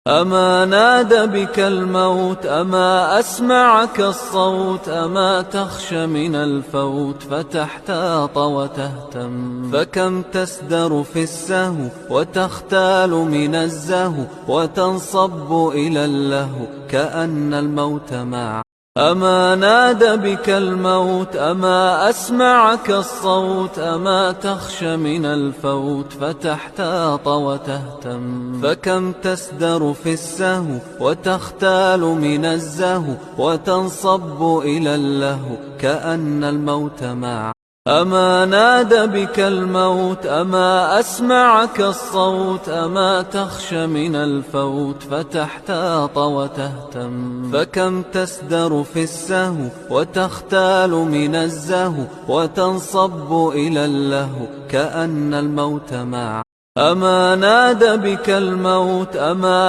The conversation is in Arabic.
أما نادى بك الموت، أما أسمعك الصوت، أما تخشى من الفوت فتحتاط وتهتم. فكم تسدر في السهو وتختال من الزهو وتنصب إلى اللهو كأن الموت معه. أما نادى بك الموت، أما أسمعك الصوت، أما تخشى من الفوت فتحتاط وتهتم. فكم تسدر في السهو وتختال من الزهو وتنصب إلى اللهو كأن الموت معه. أما نادى بك الموت، أما أسمعك الصوت، أما تخشى من الفوت فتحتاط وتهتم. فكم تسدر في السهو وتختال من الزهو وتنصب إلى اللهو كأن الموت معه. أما نادى بك الموت، أما